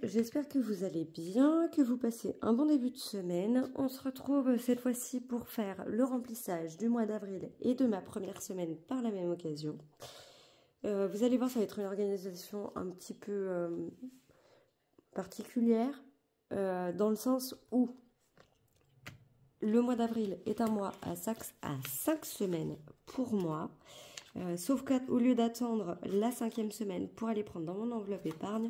j'espère que vous allez bien, que vous passez un bon début de semaine. On se retrouve cette fois-ci pour faire le remplissage du mois d'avril et de ma première semaine par la même occasion. Vous allez voir, ça va être une organisation un petit peu particulière, dans le sens où le mois d'avril est un mois à 5 semaines pour moi. Sauf qu'au lieu d'attendre la 5e semaine pour aller prendre dans mon enveloppe épargne,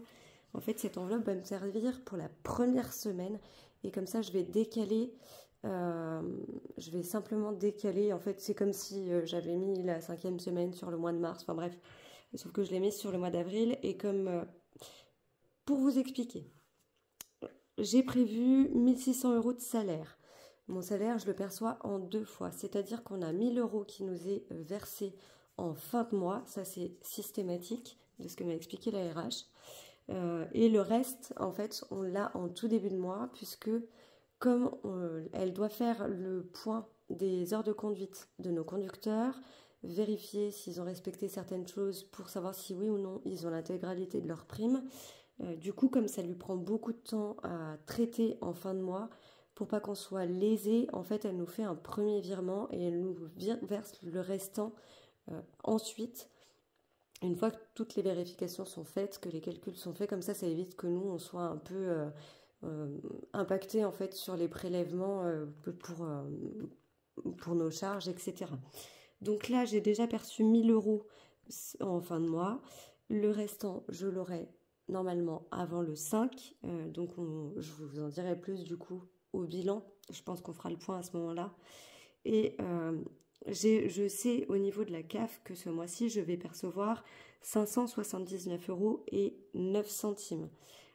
en fait cette enveloppe va me servir pour la première semaine et comme ça je vais décaler, je vais simplement décaler, en fait c'est comme si j'avais mis la 5e semaine sur le mois de mars, enfin bref, sauf que je l'ai mise sur le mois d'avril et comme, pour vous expliquer, j'ai prévu 1600 € de salaire. Mon salaire, je le perçois en 2 fois, c'est-à-dire qu'on a 1000 € qui nous est versé en fin de mois, ça c'est systématique de ce que m'a expliqué la RH. Et le reste, en fait, on l'a en tout début de mois, puisque comme elle doit faire le point des heures de conduite de nos conducteurs, vérifier s'ils ont respecté certaines choses pour savoir si oui ou non ils ont l'intégralité de leur prime. Du coup, comme ça lui prend beaucoup de temps à traiter en fin de mois, pour pas qu'on soit lésé, en fait, elle nous fait un premier virement et elle nous verse le restant ensuite. Une fois que toutes les vérifications sont faites, que les calculs sont faits, comme ça évite que nous, on soit un peu impactés en fait sur les prélèvements pour nos charges, etc. Donc là, j'ai déjà perçu 1000 € en fin de mois. Le restant, je l'aurai normalement avant le 5. Donc je vous en dirai plus du coup au bilan. Je pense qu'on fera le point à ce moment-là. Et je sais au niveau de la CAF que ce mois-ci, je vais percevoir 579,09 €.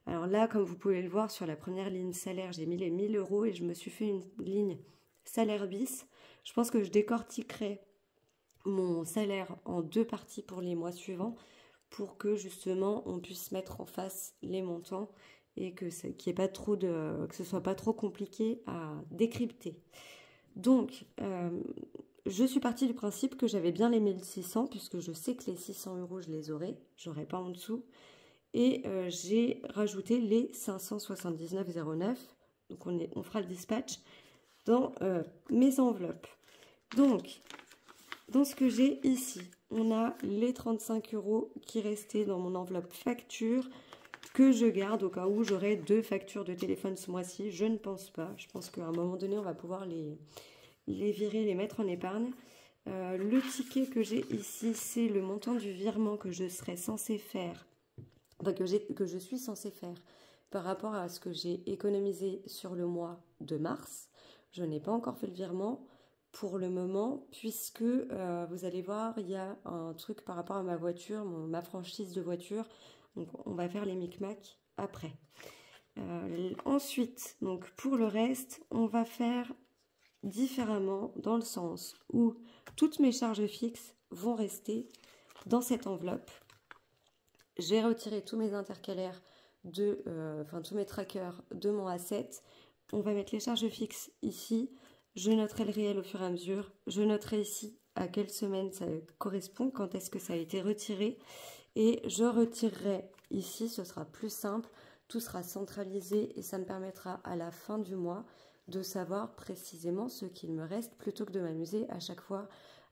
Alors là, comme vous pouvez le voir, sur la première ligne salaire, j'ai mis les 1000 € et je me suis fait une ligne salaire bis. Je pense que je décortiquerai mon salaire en 2 parties pour les mois suivants pour que justement on puisse mettre en face les montants et que ce soit pas trop compliqué à décrypter. Donc, je suis partie du principe que j'avais bien les 1600 puisque je sais que les 600 € je les aurai, j'aurai pas en dessous. Et j'ai rajouté les 579,09 €. Donc on fera le dispatch dans mes enveloppes. Donc, dans ce que j'ai ici, on a les 35 € qui restaient dans mon enveloppe facture que je garde au cas où j'aurai 2 factures de téléphone ce mois-ci. Je ne pense pas. Je pense qu'à un moment donné, on va pouvoir les virer, les mettre en épargne. Le ticket que j'ai ici, c'est le montant du virement que je serais censée faire, enfin que je suis censée faire par rapport à ce que j'ai économisé sur le mois de mars. Je n'ai pas encore fait le virement pour le moment, puisque vous allez voir, il y a un truc par rapport à ma voiture, ma franchise de voiture. Donc on va faire les micmacs après. Ensuite, donc pour le reste, on va faire différemment dans le sens où toutes mes charges fixes vont rester dans cette enveloppe. J'ai retiré tous mes intercalaires tous mes trackers de mon A7. On va mettre les charges fixes ici. Je noterai le réel au fur et à mesure. Je noterai ici à quelle semaine ça correspond, quand est-ce que ça a été retiré. Et je retirerai ici, ce sera plus simple. Tout sera centralisé et ça me permettra à la fin du mois de savoir précisément ce qu'il me reste plutôt que de m'amuser à chaque fois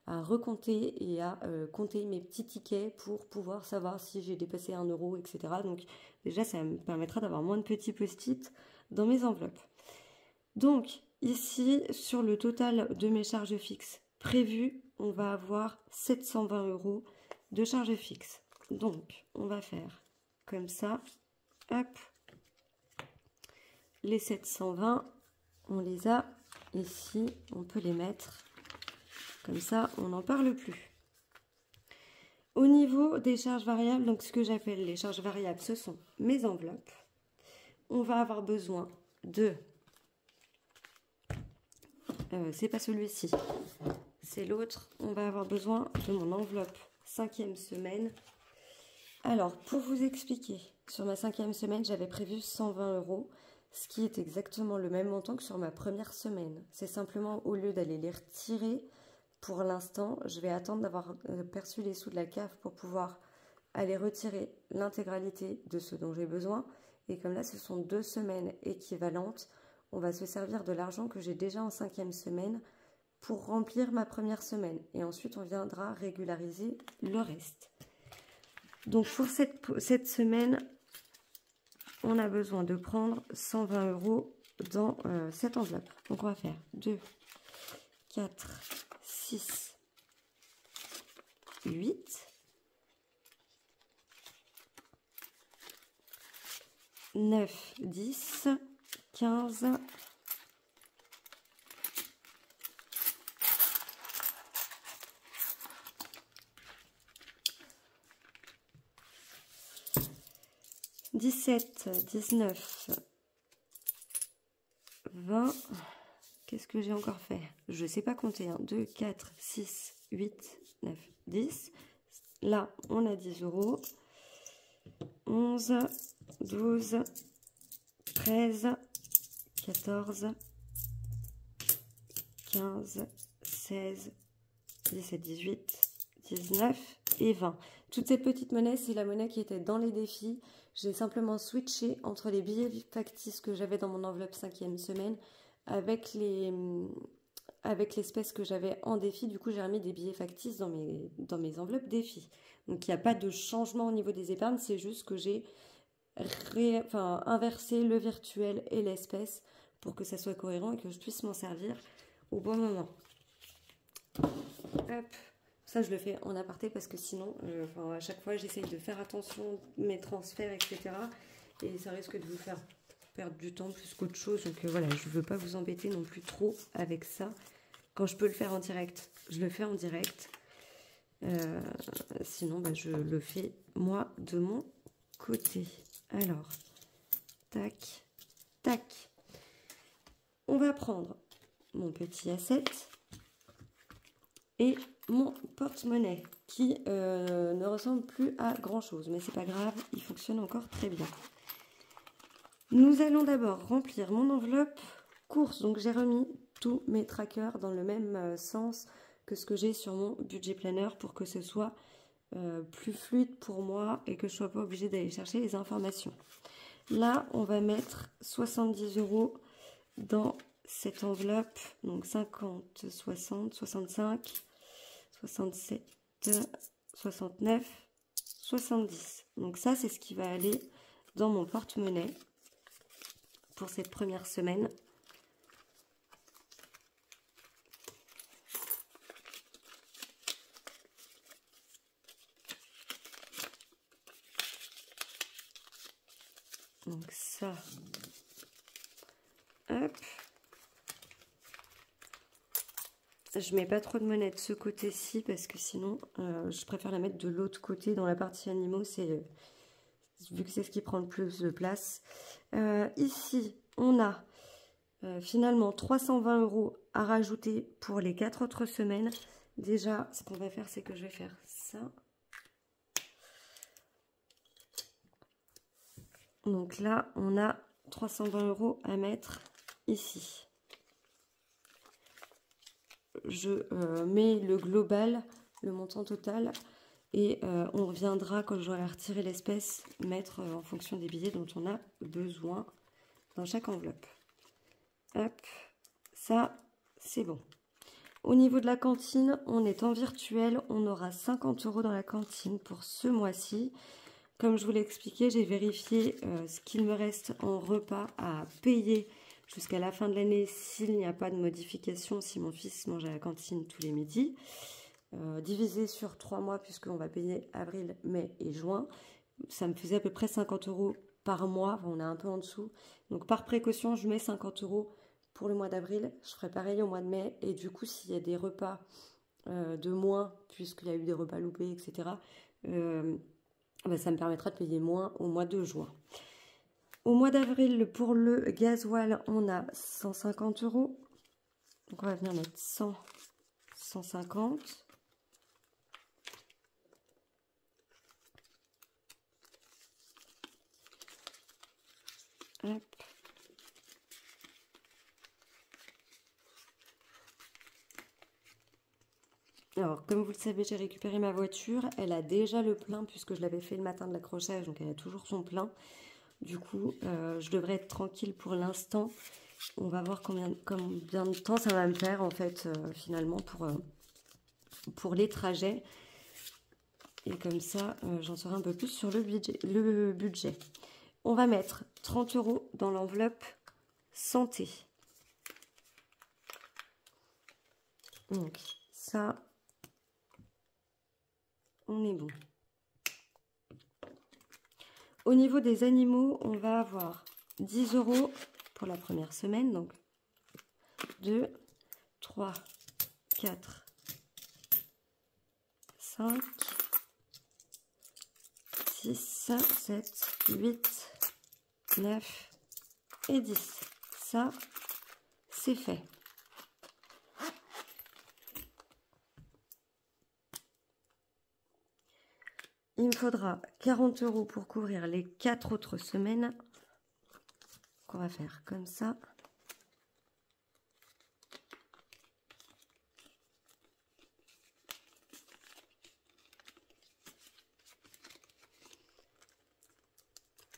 à recompter et à compter mes petits tickets pour pouvoir savoir si j'ai dépassé 1 €, etc. Donc déjà, ça me permettra d'avoir moins de petits post-it dans mes enveloppes. Donc ici, sur le total de mes charges fixes prévues, on va avoir 720 € de charges fixes. Donc, on va faire comme ça. Hop. Les 720, on les a ici. On peut les mettre comme ça, on n'en parle plus. Au niveau des charges variables, donc ce que j'appelle les charges variables, ce sont mes enveloppes. On va avoir besoin de... c'est pas celui-ci, c'est l'autre. On va avoir besoin de mon enveloppe 5e semaine. Alors, pour vous expliquer, sur ma 5e semaine, j'avais prévu 120 €, ce qui est exactement le même montant que sur ma première semaine. C'est simplement, au lieu d'aller les retirer, pour l'instant, je vais attendre d'avoir perçu les sous de la CAF pour pouvoir aller retirer l'intégralité de ce dont j'ai besoin Et comme là, ce sont 2 semaines équivalentes, on va se servir de l'argent que j'ai déjà en 5e semaine pour remplir ma première semaine. Et ensuite, on viendra régulariser le reste. Donc, pour cette semaine, on a besoin de prendre 120 € dans cette enveloppe. Donc, on va faire 2, 4, 6, 8, 9, 10, 15, 17, 19, 20. Qu'est-ce que j'ai encore fait? Je ne sais pas compter. 2, 4, 6, 8, 9, 10. Là, on a 10 €. 11, 12, 13, 14, 15, 16, 17, 18, 19 et 20. Toutes ces petites monnaies, c'est la monnaie qui était dans les défis. J'ai simplement switché entre les billets factices que j'avais dans mon enveloppe 5e semaine avec l'espèce que j'avais en défi. Du coup, j'ai remis des billets factices dans mes enveloppes défis. Donc, il n'y a pas de changement au niveau des épargnes. C'est juste que j'ai inversé le virtuel et l'espèce pour que ça soit cohérent et que je puisse m'en servir au bon moment. Hop. Ça, je le fais en aparté parce que sinon, à chaque fois, j'essaye de faire attention mes transferts, etc. Et ça risque de vous faire perdre du temps plus qu'autre chose. Donc voilà, je ne veux pas vous embêter non plus trop avec ça. Quand je peux le faire en direct, je le fais en direct. Sinon, je le fais moi de mon côté. Alors, tac, tac. On va prendre mon petit A7 et mon porte-monnaie qui ne ressemble plus à grand chose, mais c'est pas grave, il fonctionne encore très bien. Nous allons d'abord remplir mon enveloppe course, donc j'ai remis tous mes trackers dans le même sens que ce que j'ai sur mon budget planner pour que ce soit plus fluide pour moi et que je ne sois pas obligée d'aller chercher les informations. Là, on va mettre 70 € dans cette enveloppe, donc 50, 60, 65, 67, 69, 70. Donc ça, c'est ce qui va aller dans mon porte-monnaie pour cette première semaine. Donc ça, hop. Je mets pas trop de monnaie de ce côté-ci parce que sinon, je préfère la mettre de l'autre côté dans la partie animaux, vu que c'est ce qui prend le plus de place. Ici, on a finalement 320 € à rajouter pour les 4 autres semaines. Déjà, ce qu'on va faire, c'est que je vais faire ça. Donc là, on a 320 € à mettre ici. Je mets le global, le montant total, et on reviendra quand j'aurai retiré l'espèce, mettre en fonction des billets dont on a besoin dans chaque enveloppe. Hop, ça, c'est bon. Au niveau de la cantine, on est en virtuel, on aura 50 € dans la cantine pour ce mois-ci. Comme je vous l'ai expliqué, j'ai vérifié ce qu'il me reste en repas à payer jusqu'à la fin de l'année s'il n'y a pas de modification, si mon fils mange à la cantine tous les midis. Divisé sur 3 mois, puisqu'on va payer avril, mai et juin, ça me faisait à peu près 50 € par mois. Enfin, on est un peu en dessous. Donc par précaution, je mets 50 € pour le mois d'avril. Je ferai pareil au mois de mai. Et du coup, s'il y a des repas de moins, puisqu'il y a eu des repas loupés, etc., ça me permettra de payer moins au mois de juin. Au mois d'avril, pour le gasoil, on a 150 €. Donc on va venir mettre 100, 150. Hop. Alors, comme vous le savez, j'ai récupéré ma voiture. Elle a déjà le plein puisque je l'avais fait le matin de l'accrochage, donc elle a toujours son plein. Du coup, je devrais être tranquille pour l'instant. On va voir combien de temps ça va me faire, en fait, finalement, pour les trajets. Et comme ça, j'en saurai un peu plus sur le budget. On va mettre 30 € dans l'enveloppe santé. Donc, ça, on est bon. Au niveau des animaux, on va avoir 10 € pour la première semaine. Donc, 2, 3, 4, 5, 6, 7, 8, 9 et 10. Ça, c'est fait. Il me faudra 40 € pour couvrir les 4 autres semaines. On va faire comme ça.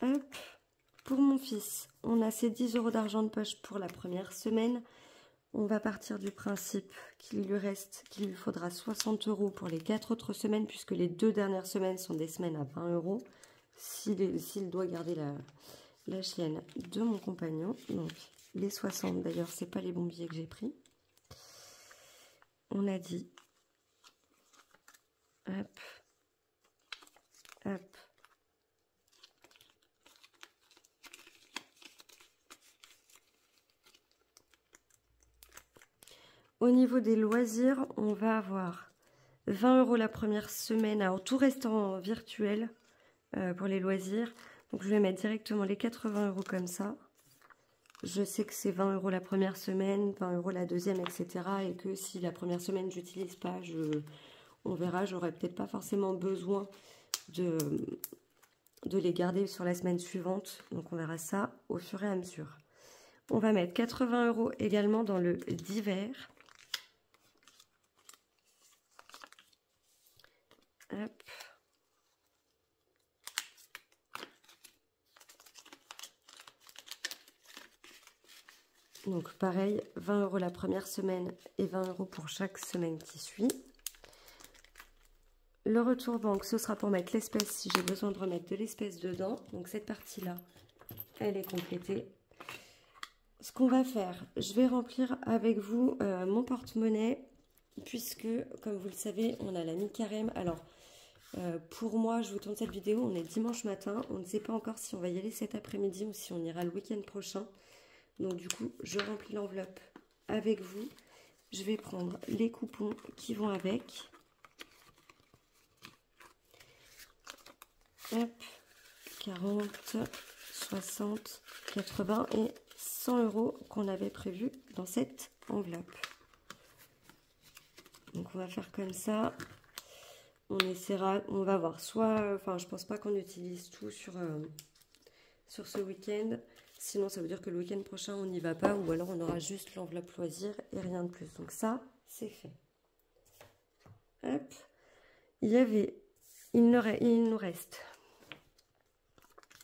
Hop. Pour mon fils, on a ces 10 € d'argent de poche pour la première semaine. On va partir du principe qu'il lui faudra 60 € pour les 4 autres semaines, puisque les 2 dernières semaines sont des semaines à 20 € s'il doit garder la chienne de mon compagnon. Donc les 60, d'ailleurs, c'est pas les bons billets que j'ai pris. On a dit hop, hop. Au niveau des loisirs, on va avoir 20 € la première semaine. Alors, tout reste en virtuel pour les loisirs. Donc, je vais mettre directement les 80 € comme ça. Je sais que c'est 20 € la première semaine, 20 € la deuxième, etc. Et que si la première semaine, je n'utilise pas, on verra, j'aurai peut-être pas forcément besoin de les garder sur la semaine suivante. Donc, on verra ça au fur et à mesure. On va mettre 80 € également dans le divers. Hop. Donc pareil, 20 € la première semaine et 20 € pour chaque semaine qui suit. Le retour banque, ce sera pour mettre l'espèce si j'ai besoin de remettre de l'espèce dedans. Donc cette partie-là, elle est complétée. Ce qu'on va faire, je vais remplir avec vous mon porte-monnaie, puisque, comme vous le savez, on a la mi-carême. Alors, pour moi, je vous tourne cette vidéo, on est dimanche matin. On ne sait pas encore si on va y aller cet après-midi ou si on ira le week-end prochain. Donc du coup, je remplis l'enveloppe avec vous. Je vais prendre les coupons qui vont avec. Hop, 40, 60, 80 et 100 € qu'on avait prévu dans cette enveloppe. Donc on va faire comme ça. On essaiera, on va voir. Soit, enfin je pense pas qu'on utilise tout sur ce week-end. Sinon ça veut dire que le week-end prochain on n'y va pas. Ou alors on aura juste l'enveloppe loisir et rien de plus. Donc ça, c'est fait. Hop. Il nous reste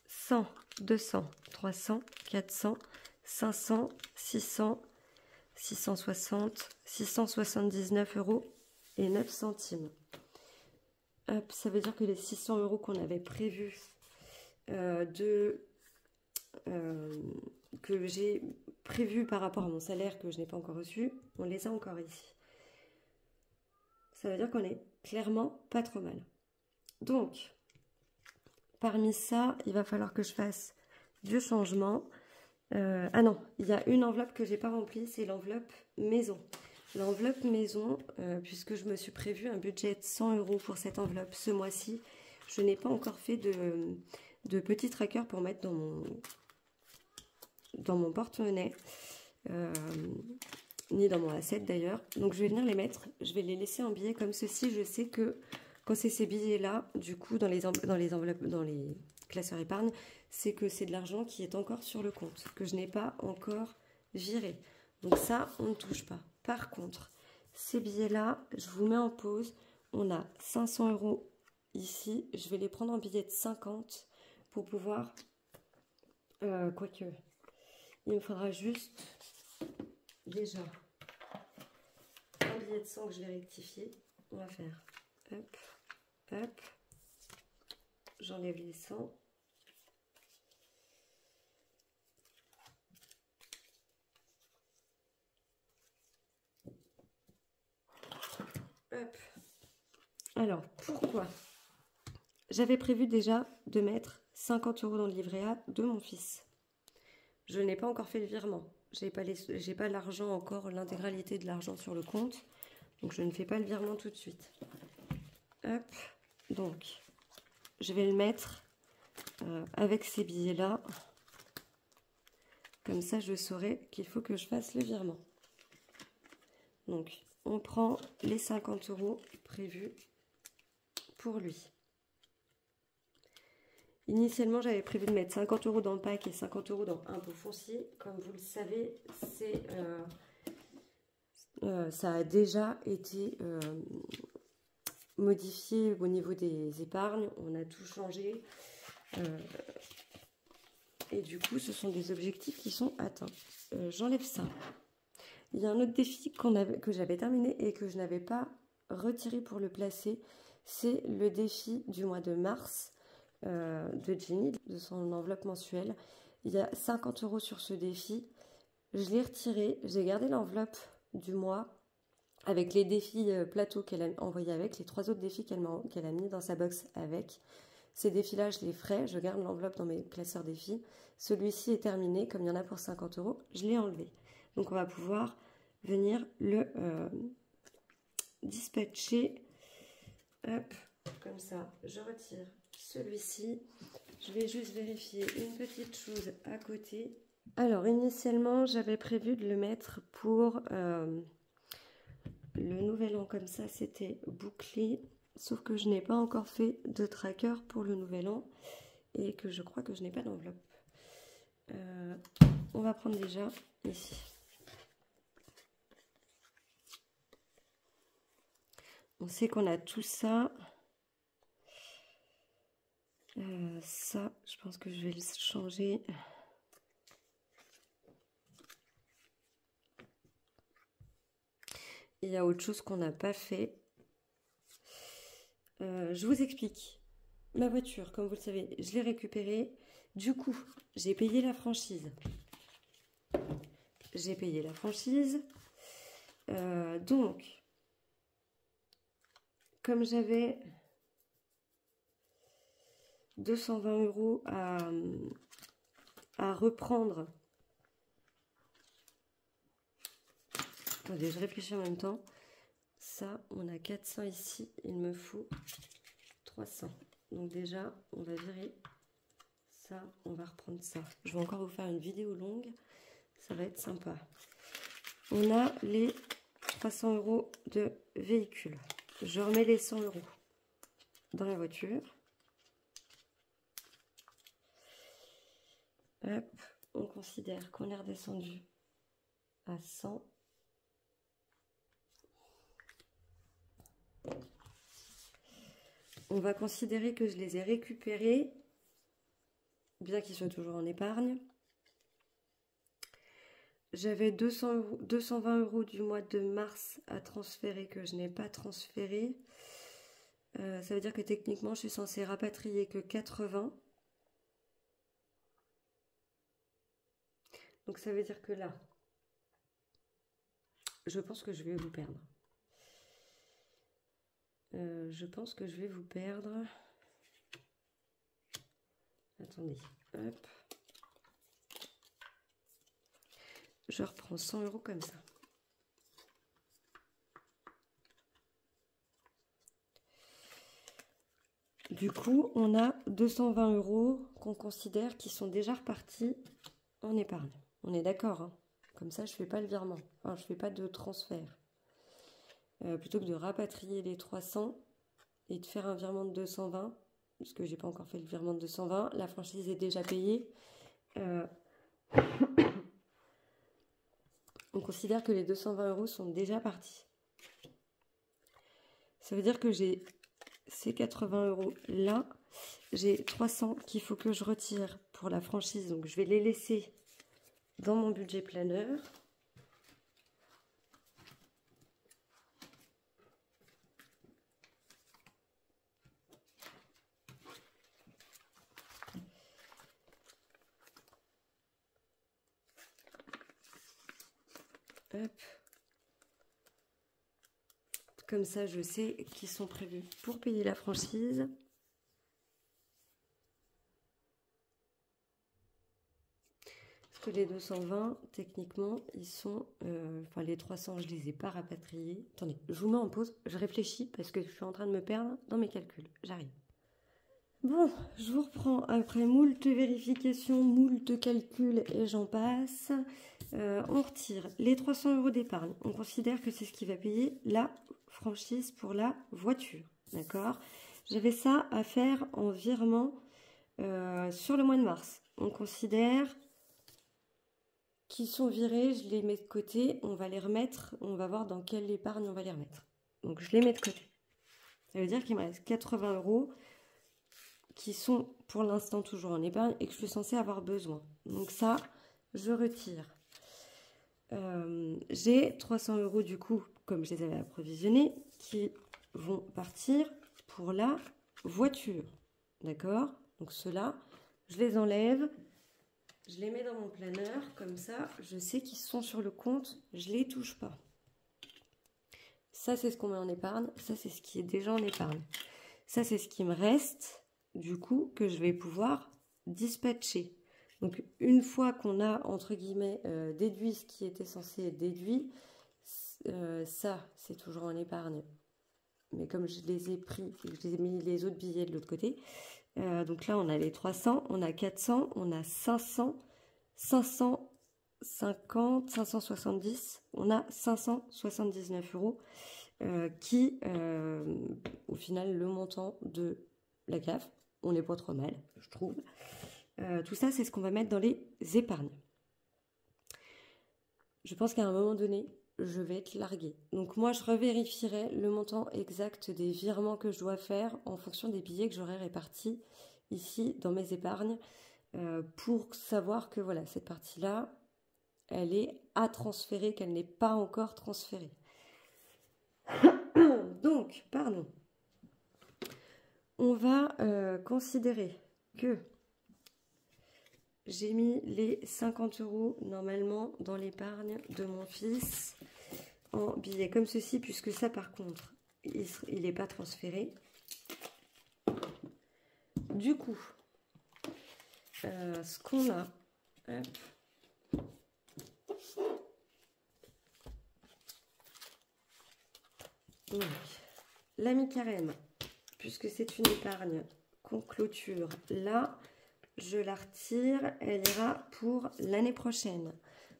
100, 200, 300, 400, 500, 600, 660, 679 € et 9 centimes. Hop, ça veut dire que les 600 € qu'on avait prévus que j'ai prévu par rapport à mon salaire que je n'ai pas encore reçu, on les a encore ici. Ça veut dire qu'on est clairement pas trop mal. Donc, parmi ça, il va falloir que je fasse du changement. Ah non, il y a une enveloppe que j'ai pas remplie, c'est l'enveloppe maison. L'enveloppe maison, puisque je me suis prévu un budget de 100 € pour cette enveloppe ce mois-ci, je n'ai pas encore fait de petit tracker pour mettre dans mon porte-monnaie, ni dans mon asset d'ailleurs. Donc je vais venir les mettre, je vais les laisser en billets comme ceci. Je sais que quand c'est ces billets-là, du coup dans les enveloppes, dans les classeurs épargne, c'est que c'est de l'argent qui est encore sur le compte, que je n'ai pas encore viré. Donc ça, on ne touche pas. Par contre, ces billets-là, je vous mets en pause. On a 500 € ici. Je vais les prendre en billets de 50 pour pouvoir Quoique, il me faudra juste déjà un billet de 100 que je vais rectifier. On va faire hop, hop. J'enlève les 100. Hop. Alors, pourquoi? J'avais prévu déjà de mettre 50 € dans le livret A de mon fils. Je n'ai pas encore fait le virement. J'ai pas l'argent encore, l'intégralité de l'argent sur le compte. Donc, je ne fais pas le virement tout de suite. Hop. Donc, je vais le mettre avec ces billets-là. Comme ça, je saurai qu'il faut que je fasse le virement. Donc, on prend les 50 € prévus pour lui. Initialement, j'avais prévu de mettre 50 € dans le pack et 50 € dans impôt foncier. Comme vous le savez, ça a déjà été modifié au niveau des épargnes. On a tout changé. Et du coup, ce sont des objectifs qui sont atteints. J'enlève ça. Il y a un autre défi que j'avais terminé et que je n'avais pas retiré pour le placer. C'est le défi du mois de mars de Jenny, de son enveloppe mensuelle. Il y a 50 € sur ce défi. Je l'ai retiré. J'ai gardé l'enveloppe du mois avec les défis plateau qu'elle a envoyés avec, les 3 autres défis qu'elle a mis dans sa box avec. Ces défis-là, je les ferai. Je garde l'enveloppe dans mes classeurs défis. Celui-ci est terminé. Comme il y en a pour 50 €, je l'ai enlevé. Donc, on va pouvoir venir le dispatcher. Hop, comme ça, je retire celui-ci. Je vais juste vérifier une petite chose à côté. Alors, initialement, j'avais prévu de le mettre pour le nouvel an. Comme ça, c'était bouclé. Sauf que je n'ai pas encore fait de tracker pour le nouvel an. Et que je crois que je n'ai pas d'enveloppe. On va prendre déjà ici. On sait qu'on a tout ça. Ça, je pense que je vais le changer. Il y a autre chose qu'on n'a pas fait. Je vous explique. Ma voiture, comme vous le savez, je l'ai récupérée. Du coup, j'ai payé la franchise. Donc, comme j'avais 220 € à reprendre. Attendez, je réfléchis en même temps. Ça, on a 400 ici. Il me faut 300. Donc déjà, on va virer ça. On va reprendre ça. Je vais encore vous faire une vidéo longue. Ça va être sympa. On a les 300 € de véhicule. Je remets les 100 € dans la voiture. Hop, on considère qu'on est redescendu à 100. On va considérer que je les ai récupérés, bien qu'ils soient toujours en épargne. J'avais 220 € du mois de mars à transférer que je n'ai pas transféré. Ça veut dire que techniquement, je suis censée rapatrier que 80. Donc ça veut dire que là, je pense que je vais vous perdre. Attendez, hop. Je reprends 100 € comme ça. Du coup, on a 220 € qu'on considère qui sont déjà repartis en épargne. On est d'accord, hein? Comme ça, je ne fais pas le virement. Enfin, je ne fais pas de transfert. Plutôt que de rapatrier les 300 et de faire un virement de 220, parce que j'ai pas encore fait le virement de 220, la franchise est déjà payée. On considère que les 220 € sont déjà partis. Ça veut dire que j'ai ces 80 € là. j'ai 300 qu'il faut que je retire pour la franchise. Donc, je vais les laisser dans mon budget planeur. Hop. Comme ça, je sais qu'ils sont prévus pour payer la franchise. Parce que les 220, techniquement, ils sont... enfin, les 300, je les ai pas rapatriés. Attendez, je vous mets en pause. Je réfléchis parce que je suis en train de me perdre dans mes calculs. J'arrive. Bon, je vous reprends après moult vérifications, moult calculs et j'en passe. On retire les 300 € d'épargne. On considère que c'est ce qui va payer la franchise pour la voiture. D'accord? J'avais ça à faire en virement sur le mois de mars. On considère qu'ils sont virés, je les mets de côté. On va les remettre, on va voir dans quelle épargne on va les remettre. Donc je les mets de côté. Ça veut dire qu'il me reste 80 € qui sont pour l'instant toujours en épargne et que je suis censée avoir besoin. Donc ça, je retire. J'ai 300 € du coup, comme je les avais approvisionnés, qui vont partir pour la voiture. D'accord? Donc ceux-là, je les enlève, je les mets dans mon planeur, comme ça, je sais qu'ils sont sur le compte, je les touche pas. Ça, c'est ce qu'on met en épargne, ça, c'est ce qui est déjà en épargne. Ça, c'est ce qui me reste, du coup, que je vais pouvoir dispatcher. Donc, une fois qu'on a, entre guillemets, déduit ce qui était censé être déduit, ça, c'est toujours en épargne. Mais comme je les ai pris, je les ai mis les autres billets de l'autre côté. Donc là, on a les 300, on a 400, on a 500, 550, 570, on a 579 € qui, au final, le montant de la CAF, on n'est pas trop mal, je trouve. Tout ça, c'est ce qu'on va mettre dans les épargnes. Je pense qu'à un moment donné, je vais être larguée. Donc moi, je revérifierai le montant exact des virements que je dois faire en fonction des billets que j'aurai répartis ici dans mes épargnes pour savoir que voilà, cette partie-là, elle est à transférer, qu'elle n'est pas encore transférée. Donc, pardon, on va considérer que j'ai mis les 50 € normalement dans l'épargne de mon fils en billets comme ceci, puisque ça par contre, il n'est pas transféré. Du coup, ce qu'on a, hop, donc, l'ami carême, puisque c'est une épargne qu'on clôture là, je la retire, elle ira pour l'année prochaine.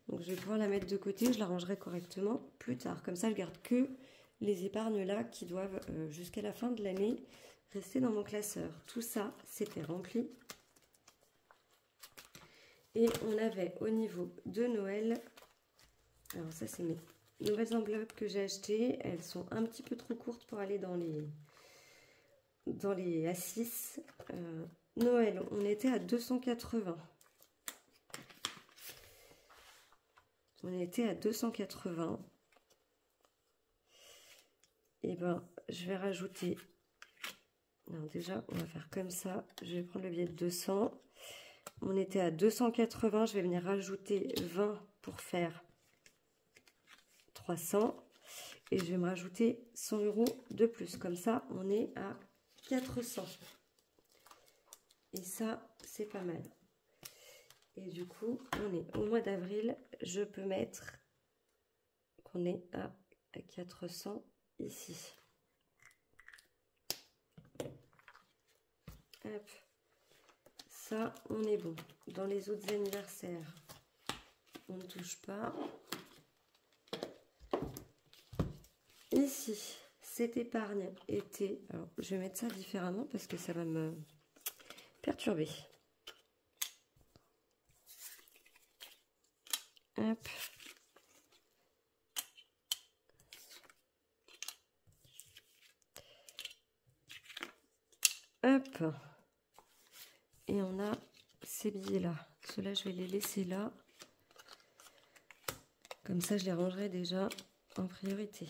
Donc je vais pouvoir la mettre de côté, je la rangerai correctement plus tard. Comme ça, je garde que les épargnes là qui doivent jusqu'à la fin de l'année rester dans mon classeur. Tout ça, c'était rempli. Et on avait au niveau de Noël, alors ça c'est mes nouvelles enveloppes que j'ai achetées. Elles sont un petit peu trop courtes pour aller dans les A6. Noël, on était à 280. On était à 280. Et ben, je vais rajouter. Non, déjà, on va faire comme ça. Je vais prendre le billet de 200. On était à 280. Je vais venir rajouter 20 pour faire 300. Et je vais me rajouter 100 € de plus. Comme ça, on est à 400. Et ça, c'est pas mal. Et du coup, on est au mois d'avril. Je peux mettre qu'on est à 400 ici. Hop. Ça, on est bon. Dans les autres anniversaires, on ne touche pas. Ici, cette épargne était... Alors, je vais mettre ça différemment parce que ça va me perturber. Hop. Hop. Et on a ces billets-là. Ceux-là, je vais les laisser là. Comme ça, je les rangerai déjà en priorité.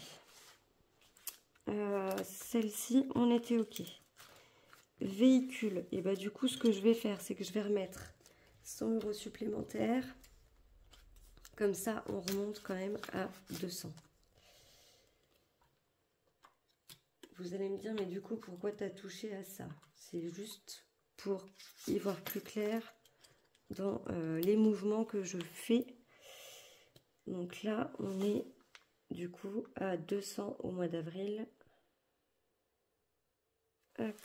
Celle-ci, on était OK. Véhicule. Et bah du coup, ce que je vais faire, c'est que je vais remettre 100 € supplémentaires. Comme ça, on remonte quand même à 200. Vous allez me dire, mais du coup, pourquoi tu as touché à ça? C'est juste pour y voir plus clair dans les mouvements que je fais. Donc là, on est du coup à 200 au mois d'avril. Hop.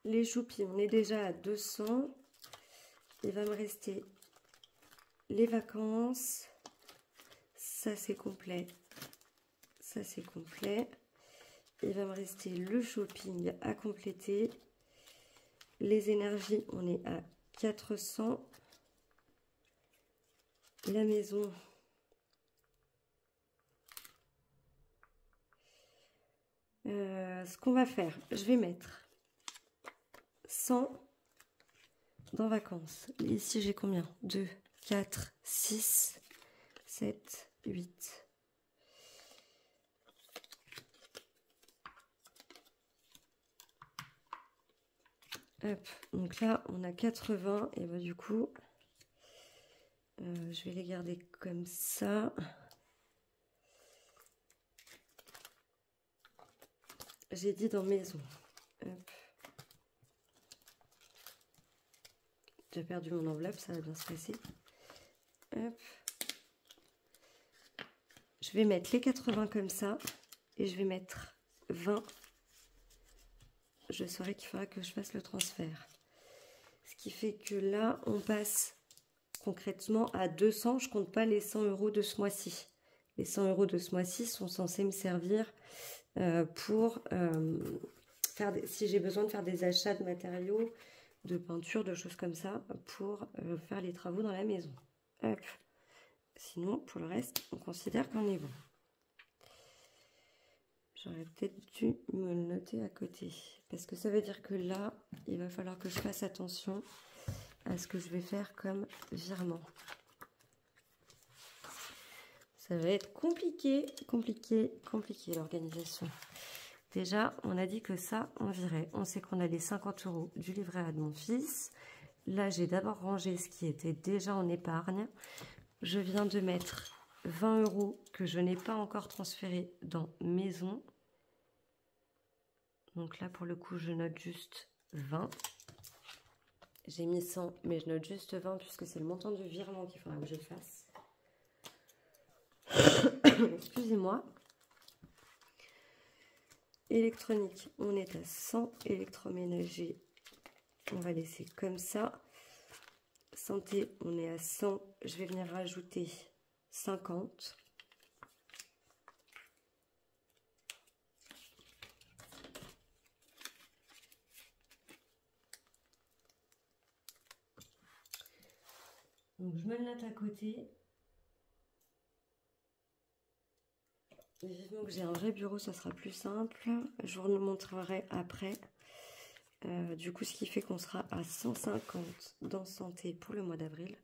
Les choupis, on est déjà à 200. Il va me rester les vacances. Ça, c'est complet. Ça, c'est complet. Il va me rester le shopping à compléter. Les énergies, on est à 400. La maison. Ce qu'on va faire, je vais mettre 100 dans vacances. Ici, j'ai combien? 2, 4, 6, 7, 8. Hop, donc là, on a 80. Et bah, du coup, je vais les garder comme ça. J'ai dit dans maison. Hop. J'ai perdu mon enveloppe, ça va bien se passer. Hop. Je vais mettre les 80 comme ça. Et je vais mettre 20. Je saurai qu'il faudra que je fasse le transfert. Ce qui fait que là, on passe concrètement à 200. Je ne compte pas les 100 € de ce mois-ci. Les 100 € de ce mois-ci sont censés me servir pour faire si j'ai besoin de faire des achats de matériaux, de peinture, de choses comme ça, pour faire les travaux dans la maison. Hop. Sinon, pour le reste, on considère qu'on est bon. J'aurais peut-être dû me le noter à côté. Parce que ça veut dire que là, il va falloir que je fasse attention à ce que je vais faire comme virement. Ça va être compliqué l'organisation. Déjà, on a dit que ça, on virait. On sait qu'on a les 50 € du livret A de mon fils. Là, j'ai d'abord rangé ce qui était déjà en épargne. Je viens de mettre 20 € que je n'ai pas encore transféré dans maison. Donc là, pour le coup, je note juste 20. J'ai mis 100, mais je note juste 20 puisque c'est le montant du virement qu'il faudra que je fasse. Excusez-moi. Électronique, on est à 100. Électroménager, on va laisser comme ça. Santé, on est à 100. Je vais venir rajouter 50. Donc, je me le note à côté. Vivement que j'ai un vrai bureau, ça sera plus simple. Je vous le montrerai après. Du coup, ce qui fait qu'on sera à 150 dans santé pour le mois d'avril.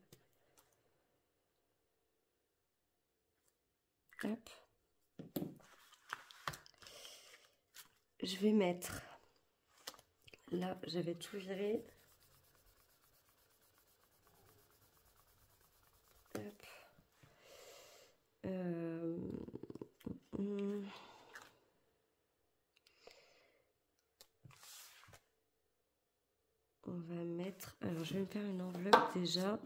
Hop. Je vais mettre... Là, j'avais tout viré. Hop. On va mettre... Alors, je vais me faire une enveloppe déjà.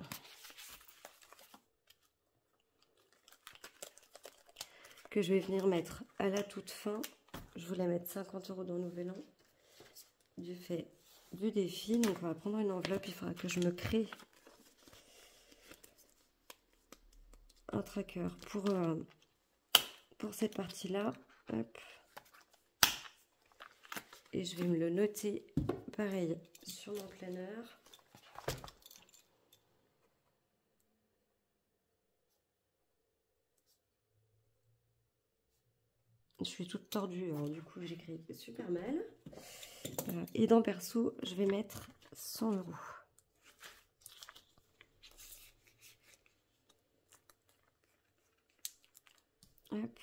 Que je vais venir mettre à la toute fin. Je voulais mettre 50 € dans Nouvel An. Du fait du défi. Donc, on va prendre une enveloppe. Il faudra que je me crée un tracker pour cette partie-là. Hop. Et je vais me le noter pareil sur mon planeur. Je suis toute tordue, alors du coup j'écris super mal. Et dans perso, je vais mettre 100 €. Hop.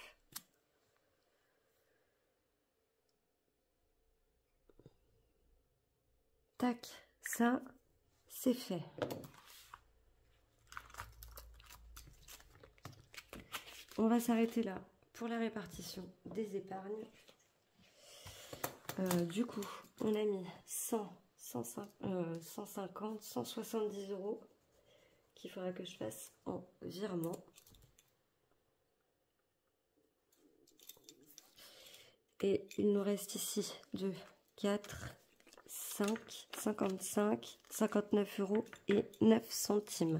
Tac, ça, c'est fait. On va s'arrêter là pour la répartition des épargnes. Du coup, on a mis 100, 150, 170 € qu'il faudra que je fasse en virement. Et il nous reste ici 2, 4, 5, 55, 59 € et 9 centimes.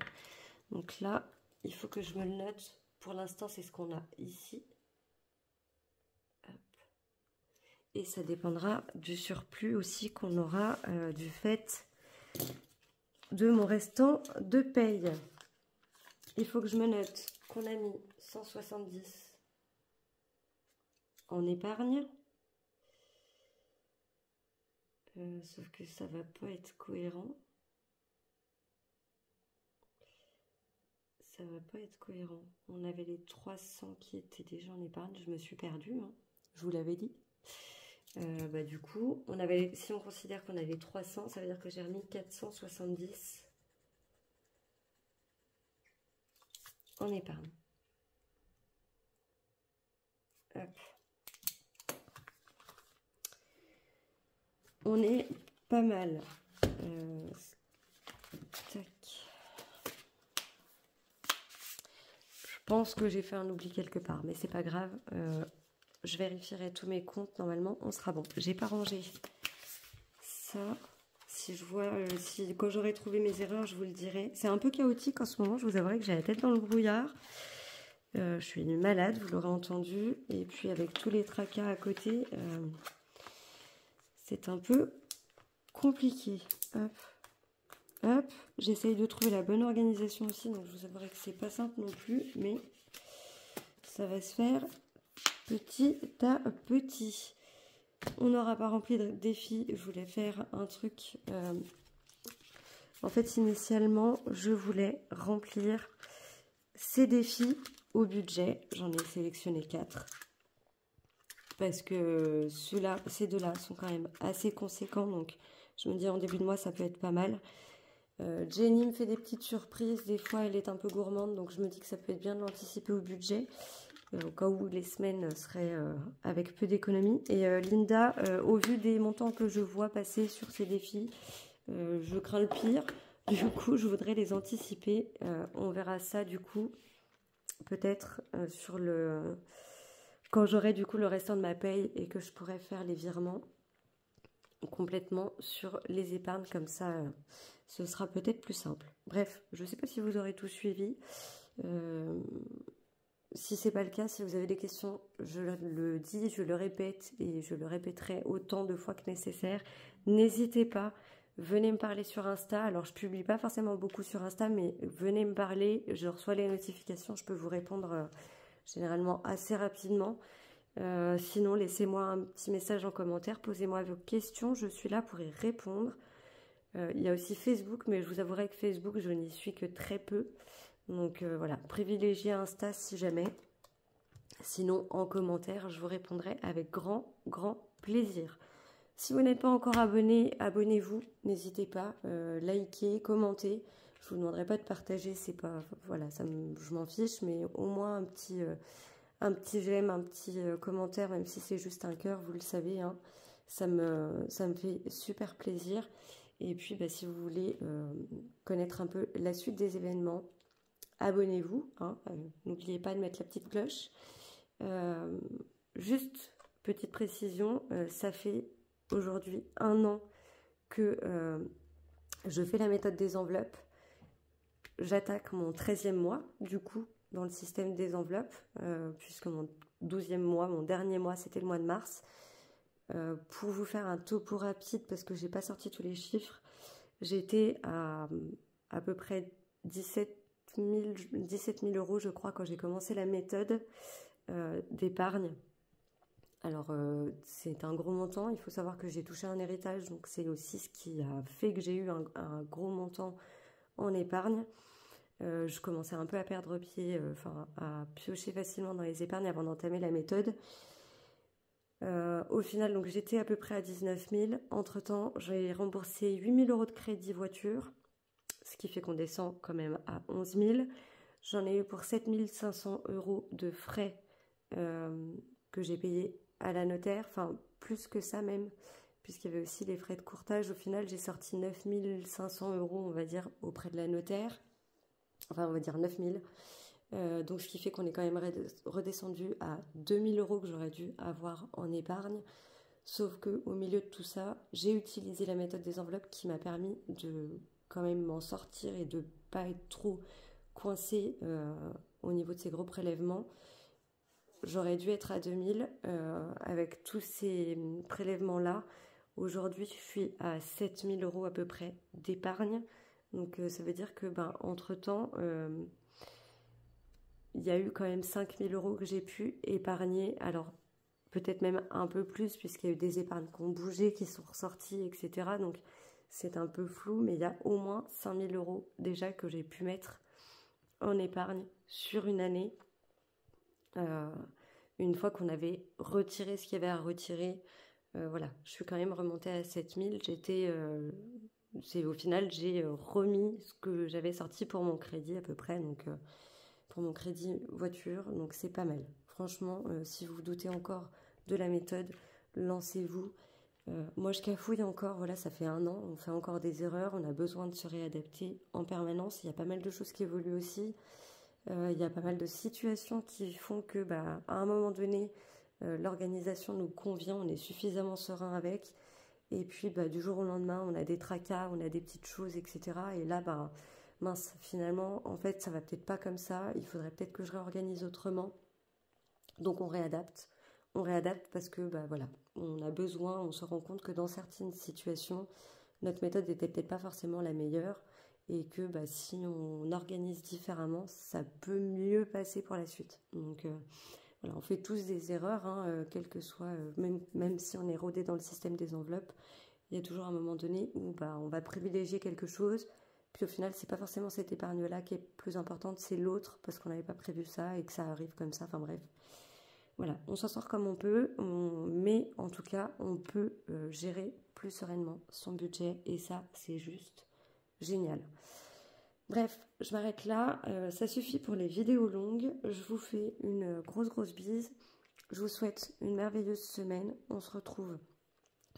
Donc là, il faut que je me le note. Pour l'instant, c'est ce qu'on a ici. Hop. Et ça dépendra du surplus aussi qu'on aura du fait de mon restant de paye. Il faut que je me note qu'on a mis 170 en épargne. Sauf que ça va pas être cohérent. Ça va pas être cohérent. On avait les 300 qui étaient déjà en épargne. Je me suis perdue, hein. Je vous l'avais dit. Du coup, on avait, si on considère qu'on avait 300, ça veut dire que j'ai remis 470 en épargne. Hop. On est pas mal. Tac. Je pense que j'ai fait un oubli quelque part, mais c'est pas grave. Je vérifierai tous mes comptes. Normalement, on sera bon. J'ai pas rangé ça. Si je vois, quand j'aurai trouvé mes erreurs, je vous le dirai. C'est un peu chaotique en ce moment. Je vous avouerai que j'ai la tête dans le brouillard. Je suis malade, vous l'aurez entendu. Et puis avec tous les tracas à côté, c'est un peu compliqué. Hop. Hop. J'essaye de trouver la bonne organisation aussi. Donc je vous avouerai que c'est pas simple non plus. Mais ça va se faire petit à petit. On n'aura pas rempli de défi. Je voulais faire un truc. En fait, initialement, je voulais remplir ces défis au budget. J'en ai sélectionné 4. Parce que ces deux-là sont quand même assez conséquents. Donc, je me dis en début de mois, ça peut être pas mal. Jenny me fait des petites surprises. Des fois, elle est un peu gourmande. Donc, je me dis que ça peut être bien de l'anticiper au budget. Au cas où les semaines seraient avec peu d'économie. Et Linda, au vu des montants que je vois passer sur ces défis, je crains le pire. Du coup, je voudrais les anticiper. On verra ça du coup, peut-être quand j'aurai du coup le restant de ma paye et que je pourrai faire les virements complètement sur les épargnes. Comme ça, ce sera peut-être plus simple. Bref, je ne sais pas si vous aurez tout suivi. Si c'est pas le cas, si vous avez des questions, je le dis, je le répète et je le répéterai autant de fois que nécessaire. N'hésitez pas, venez me parler sur Insta. Alors, je publie pas forcément beaucoup sur Insta, mais venez me parler. Je reçois les notifications, je peux vous répondre généralement assez rapidement. Sinon, laissez-moi un petit message en commentaire, posez-moi vos questions, je suis là pour y répondre. Il y a aussi Facebook, mais je vous avouerai que Facebook, je n'y suis que très peu. Donc voilà, privilégiez Insta si jamais. Sinon, en commentaire, je vous répondrai avec grand plaisir. Si vous n'êtes pas encore abonné, abonnez-vous. N'hésitez pas, likez, commentez. Je vous demanderai pas de partager, c'est pas, voilà, je m'en fiche, mais au moins un petit j'aime, un petit commentaire, même si c'est juste un cœur, vous le savez, hein, ça me fait super plaisir. Et puis, si vous voulez connaître un peu la suite des événements, abonnez-vous, hein, n'oubliez pas de mettre la petite cloche. Juste petite précision, ça fait aujourd'hui 1 an que je fais la méthode des enveloppes. J'attaque mon 13e mois, du coup, dans le système des enveloppes, puisque mon 12e mois, mon dernier mois, c'était le mois de mars. Pour vous faire un topo rapide, parce que j'ai pas sorti tous les chiffres, j'étais à peu près 17 000 €, je crois, quand j'ai commencé la méthode d'épargne. Alors, c'est un gros montant. Il faut savoir que j'ai touché un héritage, donc c'est aussi ce qui a fait que j'ai eu un gros montant en épargne. Je commençais un peu à perdre pied, enfin à piocher facilement dans les épargnes avant d'entamer la méthode. Au final, donc j'étais à peu près à 19 000. Entre-temps, j'ai remboursé 8 000 € de crédit voiture, ce qui fait qu'on descend quand même à 11 000. J'en ai eu pour 7 500 € de frais que j'ai payés à la notaire, enfin plus que ça même, puisqu'il y avait aussi les frais de courtage. Au final, j'ai sorti 9 500 €, on va dire, auprès de la notaire. Enfin, on va dire 9 000. Donc, ce qui fait qu'on est quand même redescendu à 2 000 € que j'aurais dû avoir en épargne. Sauf qu'au milieu de tout ça, j'ai utilisé la méthode des enveloppes qui m'a permis de quand même m'en sortir et de pas être trop coincée au niveau de ces gros prélèvements. J'aurais dû être à 2 000 avec tous ces prélèvements-là. Aujourd'hui, je suis à 7 000 € à peu près d'épargne. Donc, ça veut dire que, entre-temps, il y a eu quand même 5 000 € que j'ai pu épargner. Alors, peut-être même un peu plus, puisqu'il y a eu des épargnes qui ont bougé, qui sont ressorties, etc. Donc, c'est un peu flou, mais il y a au moins 5 000 € déjà que j'ai pu mettre en épargne sur une année. Une fois qu'on avait retiré ce qu'il y avait à retirer, voilà, je suis quand même remontée à 7 000. Au final, j'ai remis ce que j'avais sorti pour mon crédit à peu près, donc pour mon crédit voiture, donc c'est pas mal. Franchement, si vous doutez encore de la méthode, lancez-vous. Moi, je cafouille encore, voilà, ça fait 1 an, on fait encore des erreurs, on a besoin de se réadapter en permanence. Il y a pas mal de choses qui évoluent aussi. Il y a pas mal de situations qui font que, à un moment donné, l'organisation nous convient, on est suffisamment serein avec. Et puis, du jour au lendemain, on a des tracas, on a des petites choses, etc. Et là, mince, finalement, en fait, ça va peut-être pas comme ça. Il faudrait peut-être que je réorganise autrement. Donc, on réadapte. On réadapte parce que, voilà, on a besoin, on se rend compte que dans certaines situations, notre méthode n'était peut-être pas forcément la meilleure. Et que si on organise différemment, ça peut mieux passer pour la suite. Donc, voilà, on fait tous des erreurs, hein, quel que soit, même si on est rodé dans le système des enveloppes, il y a toujours un moment donné où on va privilégier quelque chose, puis au final, c'est pas forcément cette épargne-là qui est plus importante, c'est l'autre, parce qu'on n'avait pas prévu ça et que ça arrive comme ça, enfin bref. Voilà, on s'en sort comme on peut, mais en tout cas, on peut gérer plus sereinement son budget, et ça, c'est juste génial. Bref, je m'arrête là, ça suffit pour les vidéos longues. Je vous fais une grosse bise. Je vous souhaite une merveilleuse semaine. On se retrouve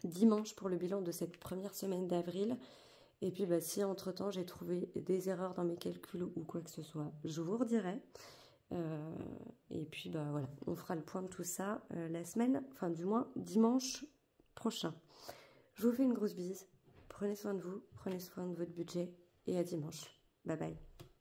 dimanche pour le bilan de cette première semaine d'avril. Et puis si entre-temps j'ai trouvé des erreurs dans mes calculs ou quoi que ce soit, je vous redirai. Et puis voilà, on fera le point de tout ça la semaine, enfin du moins dimanche prochain. Je vous fais une grosse bise. Prenez soin de vous, prenez soin de votre budget et à dimanche. Bye bye.